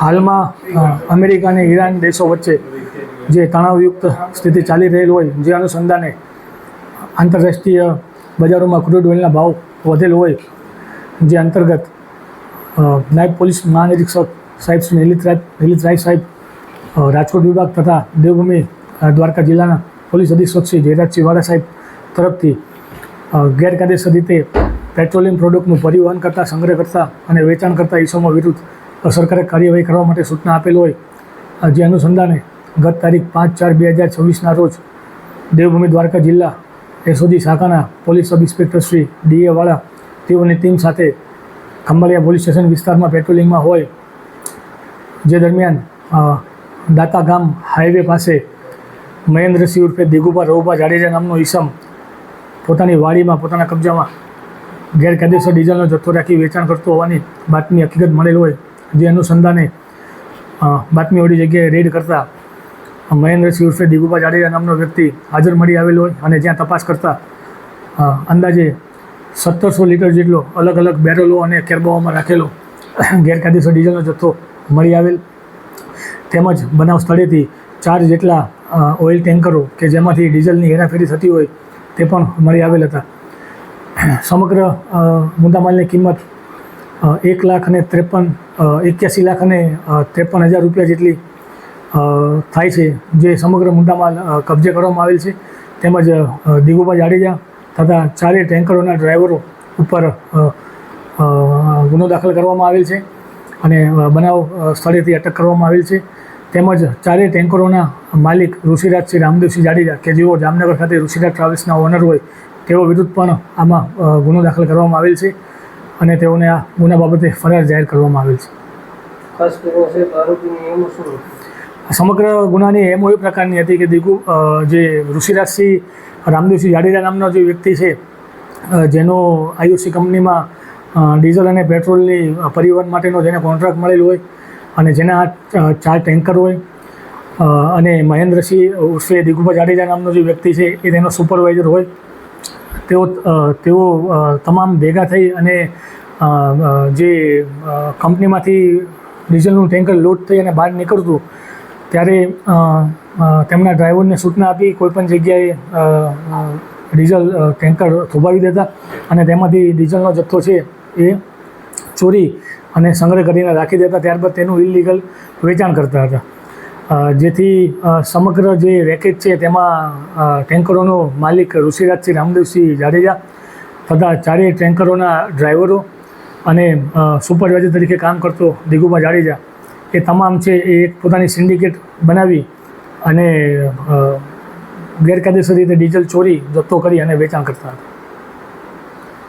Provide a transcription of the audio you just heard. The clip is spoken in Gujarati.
હાલમાં અમેરિકા અને ઈરાન દેશો વચ્ચે જે તણાવયુક્ત સ્થિતિ ચાલી રહેલી હોય, જે અનુસંધાને આંતરરાષ્ટ્રીય બજારોમાં ક્રૂડ ઓઇલના ભાવ વધેલ હોય, જે અંતર્ગત નાયબ પોલીસ મહાનિરીક્ષક સાહેબ શ્રી નિલીત રાય સાહેબ, રાજકોટ વિભાગ તથા દેવભૂમિ દ્વારકા જિલ્લાના પોલીસ અધિક્ષક શ્રી જયરાજસિંહ વાળા સાહેબ તરફથી ગેરકાયદેસર રીતે પેટ્રોલિયમ પ્રોડક્ટનું પરિવહન કરતા, સંગ્રહ કરતા અને વેચાણ કરતા ઇસમો વિરુદ્ધ સરકારે કાર્યવાહી કરવા માટે સૂચના આપેલ હોય, જે અનુસંધાને ગત તારીખ 5/4/2024ના રોજ દેવભૂમિ દ્વારકા જિલ્લા એસઓજી શાખાના police sub inspector Shri DA Vala તેઓની ટીમ સાથે ખંભાળિયા પોલીસ સ્ટેશન વિસ્તારમાં પેટ્રોલિંગમાં હોય, જે દરમિયાન દાતા ગામ હાઈવે પાસે મહેન્દ્રસિંહ ઉર્ફે દિગુભા રવુભા જાડેજા નામનો ઈસમ પોતાની વાડીમાં પોતાના કબજામાં ગેરકાયદેસર ડીઝલનો જથ્થો રાખી વેચાણ કરતો હોવાની બાતમી હકીકત મળેલ હોય, જે અનુસંધાને બાતમીવાળી જગ્યાએ રેડ કરતા મહેન્દ્રસિંહ ઉર્ફે દિગુભા જાડેજા નામનો વ્યક્તિ હાજર મળી આવેલો હોય અને જ્યાં તપાસ કરતા અંદાજે 1700 લીટર જેટલો અલગ અલગ બેરલો અને કેરબાઓમાં રાખેલો ગેરકાયદેસર ડીઝલનો જથ્થો મળી આવેલ, તેમજ બનાવ સ્થળેથી 4 જેટલા ઓઇલ ટેન્કરો કે જેમાંથી ડીઝલની હેરાફેરી થતી હોય તે પણ મળી આવેલ હતા. સમગ્ર મુદ્દામાલની કિંમત 81,53,000 રૂપિયા જેટલી થાય છે, જે સમગ્ર મુદ્દામાલ કબજે કરવામાં આવેલ છે. તેમજ દિગુભા જાડેજા તથા 4 ટેન્કરોના ડ્રાઈવરો ઉપર ગુનો દાખલ કરવામાં આવેલ છે અને બનાવ સ્થળેથી અટક કરવામાં આવેલ છે. તેમજ 4 ટેન્કરોના માલિક ઋષિરાજસિંહ રામદેવસિંહ જાડેજા કે જેઓ જામનગર ખાતે ઋષિરાજ ટ્રાવેલ્સના ઓનર હોય, તેઓ વિરુદ્ધ પણ આમાં ગુનો દાખલ કરવામાં આવેલ છે અને તેઓને આ ગુના બાબતે ફરાર જાહેર કરવામાં આવેલ છે. સમગ્ર ગુનાની એમ એવી પ્રકારની હતી કે જે ઋષિરાજસિંહ રામદેવસિંહ જાડેજા નામનો જે વ્યક્તિ છે, જેનો આયુસી કંપનીમાં ડીઝલ અને પેટ્રોલની પરિવહન માટેનો જેને કોન્ટ્રાક્ટ મળેલો હોય અને જેના 4 ટેન્કર હોય, અને મહેન્દ્રસિંહ ઉર્ફે દિગુભા જાડેજા નામનો જે વ્યક્તિ છે એ તેનો સુપરવાઇઝર હોય, તેઓ તમામ ભેગા થઈ અને જે કંપનીમાંથી ડીઝલનું ટેન્કર લોડ થઈ અને બહાર નીકળતું ત્યારે તેમના ડ્રાઈવરને સૂચના આપી કોઈપણ જગ્યાએ ડીઝલ ટેન્કર થોભાવી દેતા અને તેમાંથી ડીઝલનો જથ્થો છે એ ચોરી અને સંગ્રહ કરીને રાખી દેતા, ત્યારબાદ તેનું ઇલીગલ વેચાણ કરતા હતા. જેથી સમગ્ર જે રેકેટ છે તેમાં ટેન્કરોનો માલિક ઋષિરાજસિંહ રામદેવસિંહ જાડેજા તથા 4 ટેન્કરોના ડ્રાઈવરો અને સુપરવાઇઝર તરીકે કામ કરતો દિગુભા જાડેજા એ તમામ છે એ એક પોતાની સિન્ડિકેટ બનાવી અને ગેરકાયદેસર રીતે ડીઝલ ચોરી જથ્થો કરી અને વેચાણ કરતા હતા.